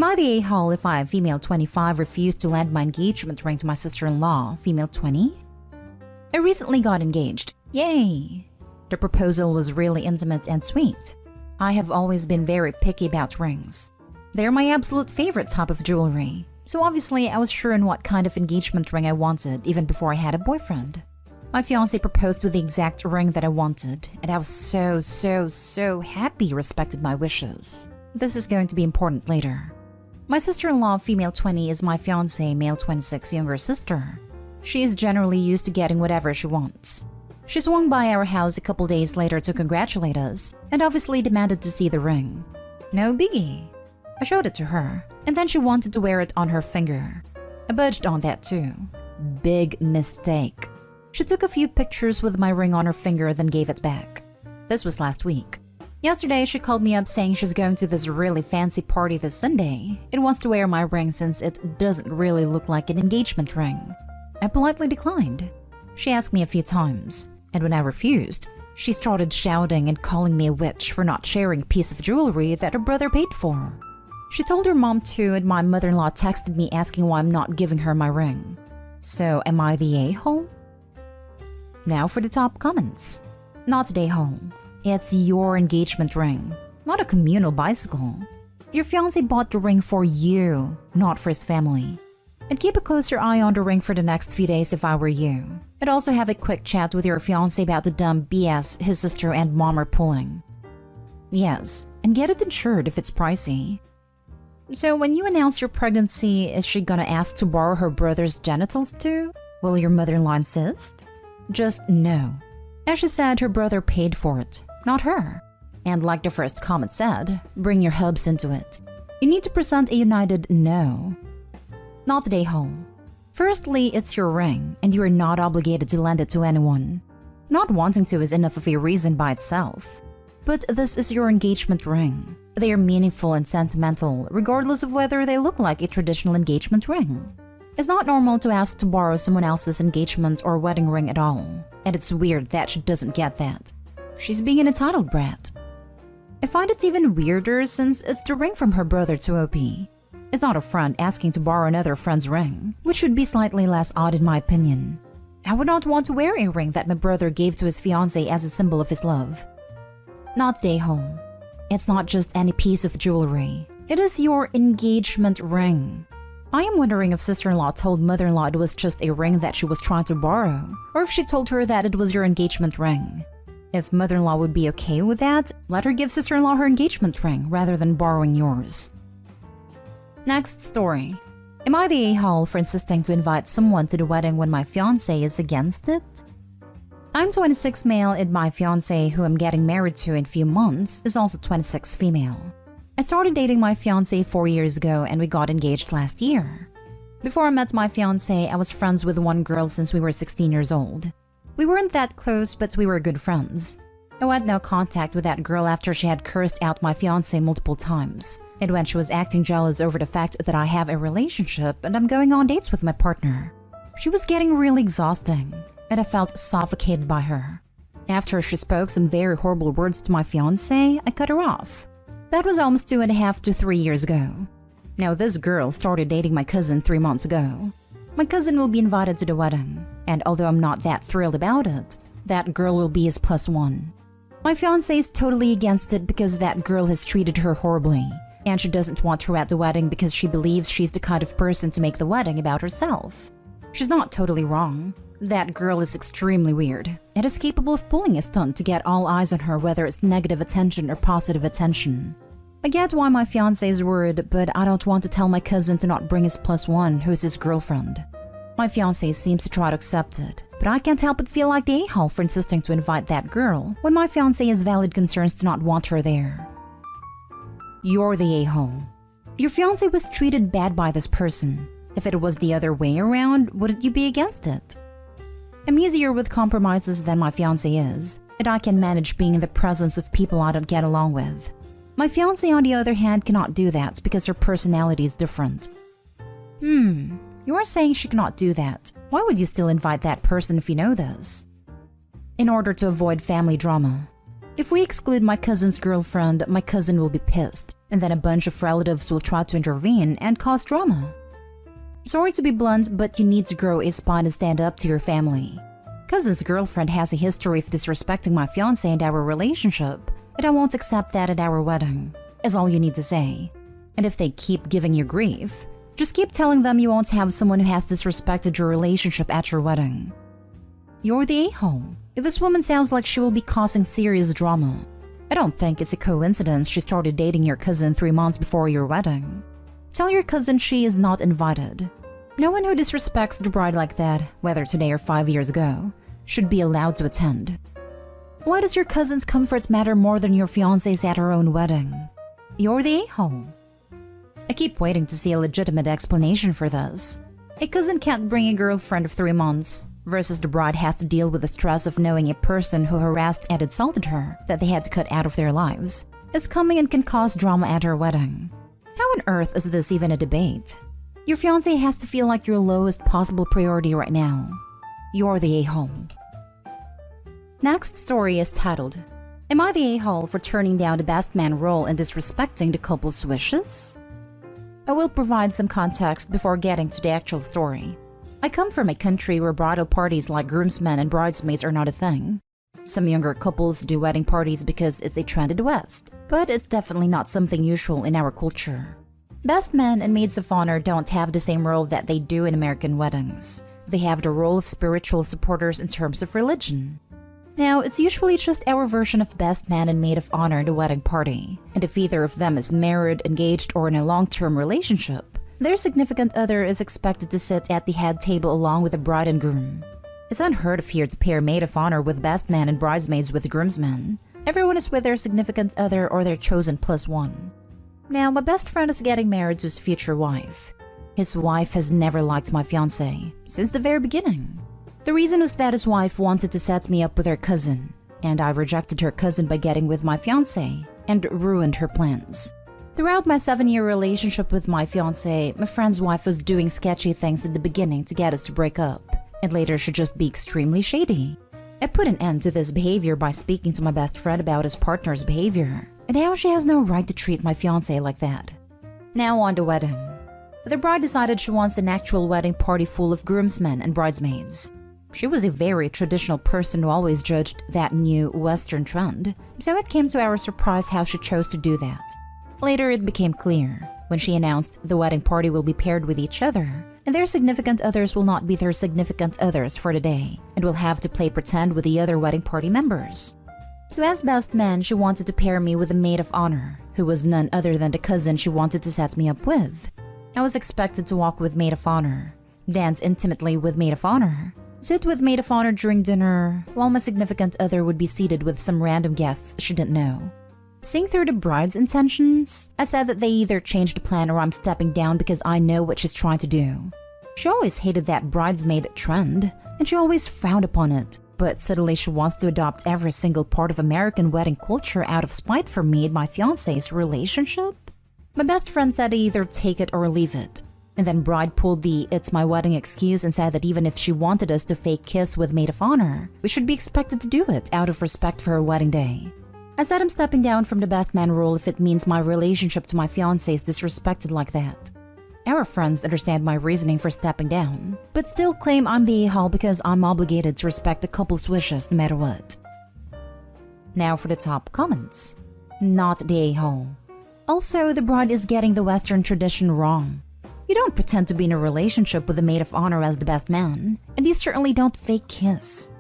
Am I the a-hole if I, female 25, refuse to lend my engagement ring to my sister-in-law, female 20? I recently got engaged. Yay! The proposal was really intimate and sweet. I have always been very picky about rings. They're my absolute favorite type of jewelry. So obviously I was sure on what kind of engagement ring I wanted even before I had a boyfriend. My fiancé proposed with the exact ring that I wanted, and I was so happy he respected my wishes. This is going to be important later. My sister-in-law, female 20, is my fiancé, male 26, younger sister. She is generally used to getting whatever she wants. She swung by our house a couple days later to congratulate us, and obviously demanded to see the ring. No biggie. I showed it to her, and then she wanted to wear it on her finger. I budged on that too. Big mistake. She took a few pictures with my ring on her finger, then gave it back. This was last week. Yesterday, she called me up saying she's going to this really fancy party this Sunday and wants to wear my ring since it doesn't really look like an engagement ring. I politely declined. She asked me a few times, and when I refused, she started shouting and calling me a witch for not sharing a piece of jewelry that her brother paid for. She told her mom too, and my mother-in-law texted me asking why I'm not giving her my ring. So, am I the a-hole? Now for the top comments. Not the a-hole. It's your engagement ring, not a communal bicycle. Your fiancé bought the ring for you, not for his family. I'd keep a closer eye on the ring for the next few days if I were you. I'd also have a quick chat with your fiancé about the dumb BS his sister and mom are pulling. Yes, and get it insured if it's pricey. So when you announce your pregnancy, is she gonna ask to borrow her brother's genitals too? Will your mother-in-law insist? Just no. As she said, her brother paid for it, not her. And like the first comment said, bring your hubs into it. You need to present a united no. Not the a-hole. Firstly, it's your ring, and you are not obligated to lend it to anyone. Not wanting to is enough of a reason by itself. But this is your engagement ring. They are meaningful and sentimental, regardless of whether they look like a traditional engagement ring. It's not normal to ask to borrow someone else's engagement or wedding ring at all, and it's weird that she doesn't get that. She's being an entitled brat. I find it even weirder since it's the ring from her brother to OP. It's not a friend asking to borrow another friend's ring, which would be slightly less odd in my opinion. I would not want to wear a ring that my brother gave to his fiancée as a symbol of his love. Not the a-hole. It's not just any piece of jewelry. It is your engagement ring. I am wondering if sister-in-law told mother-in-law it was just a ring that she was trying to borrow, or if she told her that it was your engagement ring. If mother-in-law would be okay with that, let her give sister-in-law her engagement ring rather than borrowing yours. Next story. Am I the a-hole for insisting to invite someone to the wedding when my fiancé is against it? I'm 26 male and my fiancé, who I'm getting married to in a few months, is also 26 female. I started dating my fiancé 4 years ago and we got engaged last year. Before I met my fiancé, I was friends with one girl since we were 16 years old. We weren't that close, but we were good friends. I had no contact with that girl after she had cursed out my fiancé multiple times, and when she was acting jealous over the fact that I have a relationship and I'm going on dates with my partner. She was getting really exhausting, and I felt suffocated by her. After she spoke some very horrible words to my fiancé, I cut her off. That was almost 2.5 to 3 years ago. Now this girl started dating my cousin 3 months ago. My cousin will be invited to the wedding, and although I'm not that thrilled about it, that girl will be his +1. My fiancé is totally against it because that girl has treated her horribly, and she doesn't want her at the wedding because she believes she's the kind of person to make the wedding about herself. She's not totally wrong. That girl is extremely weird and is capable of pulling a stunt to get all eyes on her, whether it's negative attention or positive attention. I get why my fiancé is worried, but I don't want to tell my cousin to not bring his +1, who's his girlfriend. My fiancé seems to try to accept it, but I can't help but feel like the a-hole for insisting to invite that girl when my fiancé has valid concerns to not want her there. You're the a-hole. Your fiancé was treated bad by this person. If it was the other way around, wouldn't you be against it? I'm easier with compromises than my fiancé is, and I can manage being in the presence of people I don't get along with. My fiancé, on the other hand, cannot do that because her personality is different. You are saying she cannot do that. Why would you still invite that person if you know this? In order to avoid family drama. If we exclude my cousin's girlfriend, my cousin will be pissed, and then a bunch of relatives will try to intervene and cause drama. Sorry to be blunt, but you need to grow a spine and stand up to your family. Cousin's girlfriend has a history of disrespecting my fiancé and our relationship, and I won't accept that at our wedding, is all you need to say. And if they keep giving you grief, just keep telling them you won't have someone who has disrespected your relationship at your wedding. You're the a-hole. If this woman sounds like she will be causing serious drama, I don't think it's a coincidence she started dating your cousin 3 months before your wedding. Tell your cousin she is not invited. No one who disrespects the bride like that, whether today or 5 years ago, should be allowed to attend. Why does your cousin's comfort matter more than your fiancé's at her own wedding? You're the a-hole. I keep waiting to see a legitimate explanation for this. A cousin can't bring a girlfriend of 3 months, versus the bride has to deal with the stress of knowing a person who harassed and insulted her that they had to cut out of their lives is coming and can cause drama at her wedding. How on earth is this even a debate? Your fiancé has to feel like your lowest possible priority right now. You're the a-hole. Next story is titled, Am I the a-hole for turning down the best man role and disrespecting the couple's wishes? I will provide some context before getting to the actual story. I come from a country where bridal parties like groomsmen and bridesmaids are not a thing. Some younger couples do wedding parties because it's a trend in the West, but it's definitely not something usual in our culture. Best men and maids of honor don't have the same role that they do in American weddings. They have the role of spiritual supporters in terms of religion. Now, it's usually just our version of best man and maid of honor in the wedding party, and if either of them is married, engaged, or in a long-term relationship, their significant other is expected to sit at the head table along with the bride and groom. It's unheard of here to pair maid of honor with best man and bridesmaids with groomsmen. Everyone is with their significant other or their chosen plus one. Now, my best friend is getting married to his future wife. His wife has never liked my fiancé, since the very beginning. The reason was that his wife wanted to set me up with her cousin, and I rejected her cousin by getting with my fiancé, and ruined her plans. Throughout my 7-year relationship with my fiancé, my friend's wife was doing sketchy things at the beginning to get us to break up, and later she'd just be extremely shady. I put an end to this behavior by speaking to my best friend about his partner's behavior, and how she has no right to treat my fiancé like that. Now on the wedding. The bride decided she wants an actual wedding party full of groomsmen and bridesmaids. She was a very traditional person who always judged that new Western trend, so it came to our surprise how she chose to do that. Later, it became clear, when she announced the wedding party will be paired with each other, and their significant others will not be their significant others for the day, and will have to play pretend with the other wedding party members. So as best man, she wanted to pair me with a maid of honor, who was none other than the cousin she wanted to set me up with. I was expected to walk with maid of honor, dance intimately with maid of honor, sit with maid of honor during dinner, while my significant other would be seated with some random guests she didn't know. Seeing through the bride's intentions, I said that they either changed the plan or I'm stepping down because I know what she's trying to do. She always hated that bridesmaid trend, and she always frowned upon it, but suddenly she wants to adopt every single part of American wedding culture out of spite for me and my fiancé's relationship? My best friend said to either take it or leave it, and then bride pulled the "it's my wedding" excuse and said that even if she wanted us to fake kiss with maid of honor, we should be expected to do it out of respect for her wedding day. I said I'm stepping down from the best man role if it means my relationship to my fiancé is disrespected like that. Our friends understand my reasoning for stepping down, but still claim I'm the a-hole because I'm obligated to respect the couple's wishes no matter what. Now for the top comments. Not the a-hole. Also, the bride is getting the Western tradition wrong. You don't pretend to be in a relationship with a maid of honor as the best man, and you certainly don't fake kiss.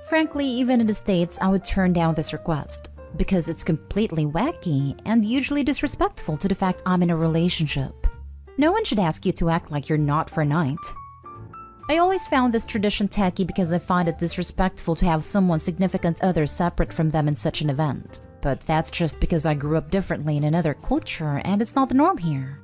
Frankly, even in the States, I would turn down this request, because it's completely wacky and usually disrespectful to the fact I'm in a relationship. No one should ask you to act like you're not for a night. I always found this tradition tacky because I find it disrespectful to have someone's significant other separate from them in such an event. But that's just because I grew up differently in another culture and it's not the norm here.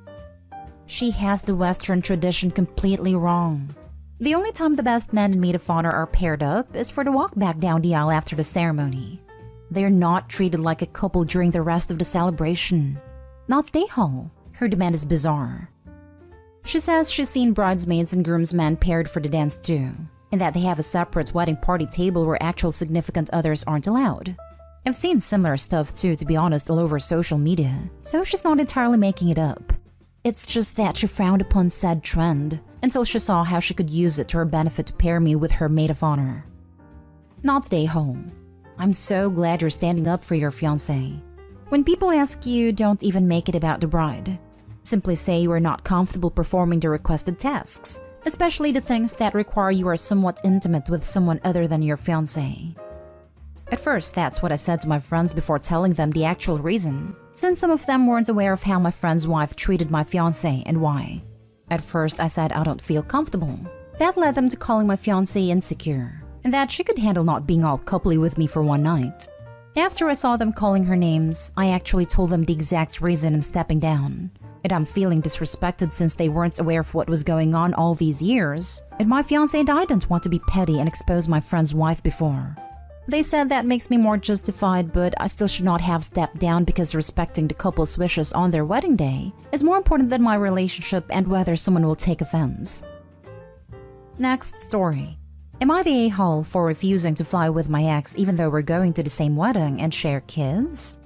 She has the Western tradition completely wrong. The only time the best man and maid of honor are paired up is for the walk back down the aisle after the ceremony. They're not treated like a couple during the rest of the celebration. Not stay home. Her demand is bizarre. She says she's seen bridesmaids and groomsmen paired for the dance too, and that they have a separate wedding party table where actual significant others aren't allowed. I've seen similar stuff too, to be honest, all over social media, so she's not entirely making it up. It's just that she frowned upon said trend until she saw how she could use it to her benefit to pair me with her maid of honor. Not today, home. I'm so glad you're standing up for your fiancé. When people ask you, don't even make it about the bride. Simply say you are not comfortable performing the requested tasks, especially the things that require you are somewhat intimate with someone other than your fiancé. At first, that's what I said to my friends before telling them the actual reason, since some of them weren't aware of how my friend's wife treated my fiancé and why. At first, I said I don't feel comfortable. That led them to calling my fiancé insecure, and that she could handle not being all coupley with me for one night. After I saw them calling her names, I actually told them the exact reason I'm stepping down. And I'm feeling disrespected since they weren't aware of what was going on all these years, and my fiancé and I didn't want to be petty and expose my friend's wife before. They said that makes me more justified, but I still should not have stepped down because respecting the couple's wishes on their wedding day is more important than my relationship and whether someone will take offense. Next story. Am I the a-hole for refusing to fly with my ex even though we're going to the same wedding and share kids?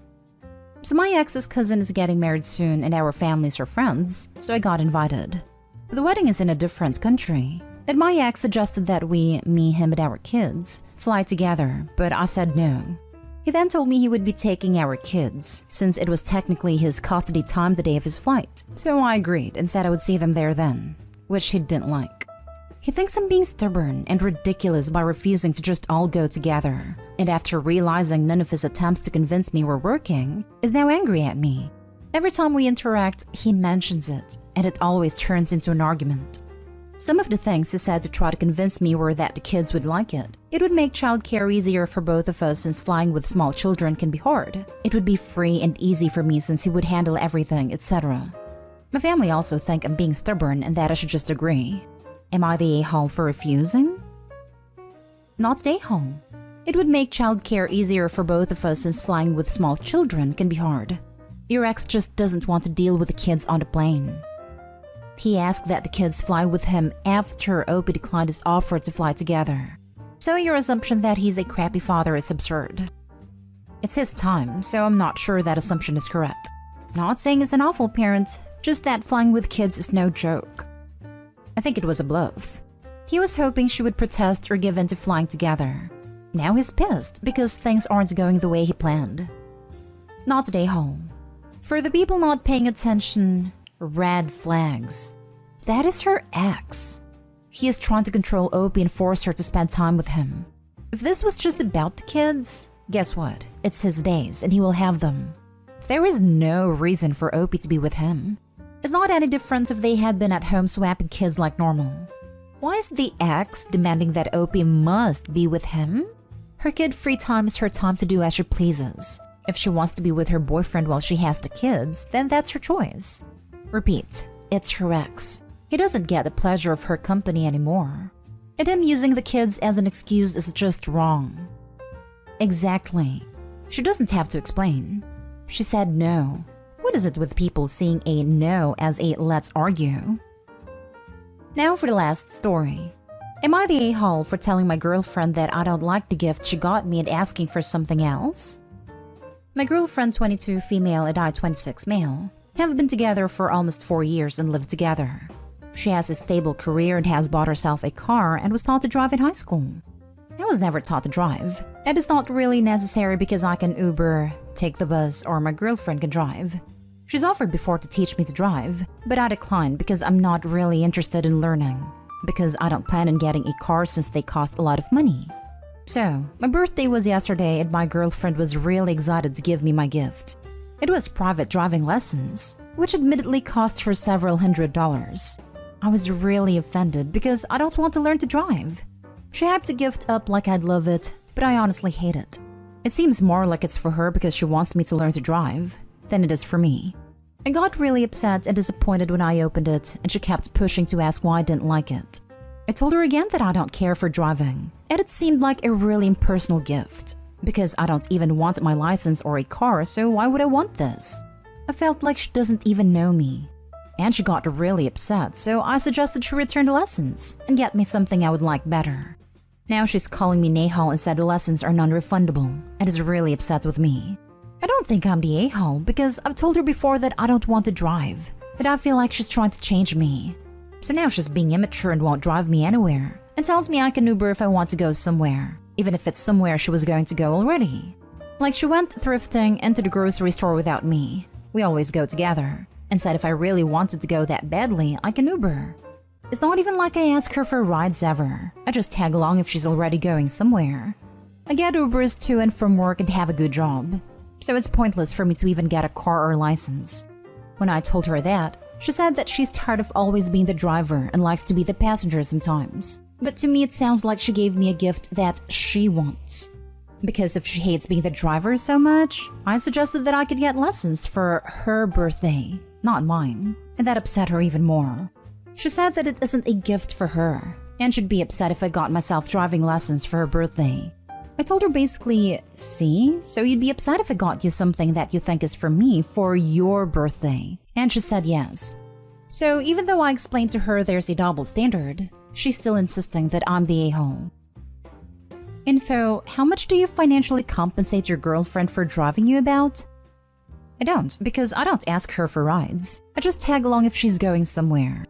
So my ex's cousin is getting married soon and our families are friends, so I got invited. The wedding is in a different country, and my ex suggested that we, me, him, and our kids, fly together, but I said no. He then told me he would be taking our kids, since it was technically his custody time the day of his flight, so I agreed and said I would see them there then, which he didn't like. He thinks I'm being stubborn and ridiculous by refusing to just all go together, and after realizing none of his attempts to convince me were working, is now angry at me. Every time we interact, he mentions it, and it always turns into an argument. Some of the things he said to try to convince me were that the kids would like it. It would make childcare easier for both of us since flying with small children can be hard. It would be free and easy for me since he would handle everything, etc. My family also think I'm being stubborn and that I should just agree. Am I the a-hole for refusing? Not the a-hole. It would make childcare easier for both of us since flying with small children can be hard. Your ex just doesn't want to deal with the kids on the plane. He asked that the kids fly with him after Opie declined his offer to fly together. So your assumption that he's a crappy father is absurd. It's his time, so I'm not sure that assumption is correct. Not saying he's an awful parent, just that flying with kids is no joke. I think it was a bluff. He was hoping she would protest or give in to flying together. Now he's pissed because things aren't going the way he planned. Not today, home. For the people not paying attention, red flags. That is her ex. He is trying to control Opie and force her to spend time with him. If this was just about the kids, guess what? It's his days and he will have them. There is no reason for Opie to be with him. It's not any different if they had been at home swapping kids like normal. Why is the ex demanding that Opie must be with him? Her kid-free time is her time to do as she pleases. If she wants to be with her boyfriend while she has the kids, then that's her choice. Repeat, it's her ex. He doesn't get the pleasure of her company anymore. And him using the kids as an excuse is just wrong. Exactly. She doesn't have to explain. She said no. What is it with people seeing a no as a let's argue? Now for the last story. Am I the a-hole for telling my girlfriend that I don't like the gift she got me and asking for something else? My girlfriend, 22 female and I, 26 male, have been together for almost 4 years and live together. She has a stable career and has bought herself a car and was taught to drive in high school. I was never taught to drive, and it's not really necessary because I can Uber, take the bus, or my girlfriend can drive. She's offered before to teach me to drive, but I declined because I'm not really interested in learning, because I don't plan on getting a car since they cost a lot of money. So, my birthday was yesterday and my girlfriend was really excited to give me my gift. It was private driving lessons, which admittedly cost her several $100s. I was really offended because I don't want to learn to drive. She hyped the gift up like I'd love it, but I honestly hate it. It seems more like it's for her because she wants me to learn to drive than it is for me. I got really upset and disappointed when I opened it, and she kept pushing to ask why I didn't like it. I told her again that I don't care for driving, and it seemed like a really impersonal gift, because I don't even want my license or a car, so why would I want this? I felt like she doesn't even know me. And she got really upset, so I suggested she return the lessons and get me something I would like better. Now she's calling me Nahal and said the lessons are non-refundable and is really upset with me. I don't think I'm the a-hole because I've told her before that I don't want to drive, but I feel like she's trying to change me. So now she's being immature and won't drive me anywhere and tells me I can Uber if I want to go somewhere, even if it's somewhere she was going to go already. Like she went thrifting and to the grocery store without me. We always go together, and said if I really wanted to go that badly, I can Uber. It's not even like I ask her for rides ever. I just tag along if she's already going somewhere. I get Ubers to and from work and have a good job, so it's pointless for me to even get a car or license. When I told her that, she said that she's tired of always being the driver and likes to be the passenger sometimes. But to me it sounds like she gave me a gift that she wants. Because if she hates being the driver so much, I suggested that I could get lessons for her birthday, not mine, and that upset her even more. She said that it isn't a gift for her, and she'd be upset if I got myself driving lessons for her birthday. I told her basically, see, so you'd be upset if I got you something that you think is for me for your birthday. And she said yes. So even though I explained to her there's a double standard, she's still insisting that I'm the a-hole. Info, how much do you financially compensate your girlfriend for driving you about? I don't, because I don't ask her for rides. I just tag along if she's going somewhere.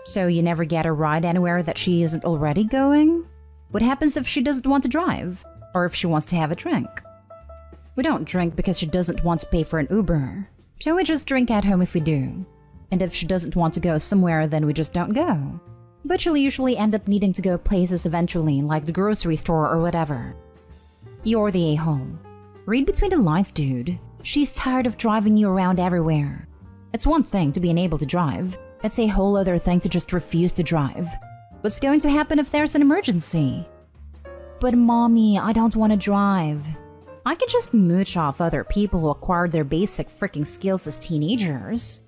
So you never get a ride anywhere that she isn't already going? What happens if she doesn't want to drive? Or if she wants to have a drink? We don't drink because she doesn't want to pay for an Uber. So we just drink at home if we do. And if she doesn't want to go somewhere, then we just don't go. But she'll usually end up needing to go places eventually, like the grocery store or whatever. You're the a-hole. Read between the lines, dude. She's tired of driving you around everywhere. It's one thing to be unable to drive. It's a whole other thing to just refuse to drive. What's going to happen if there's an emergency? But mommy, I don't want to drive. I can just mooch off other people who acquired their basic freaking skills as teenagers.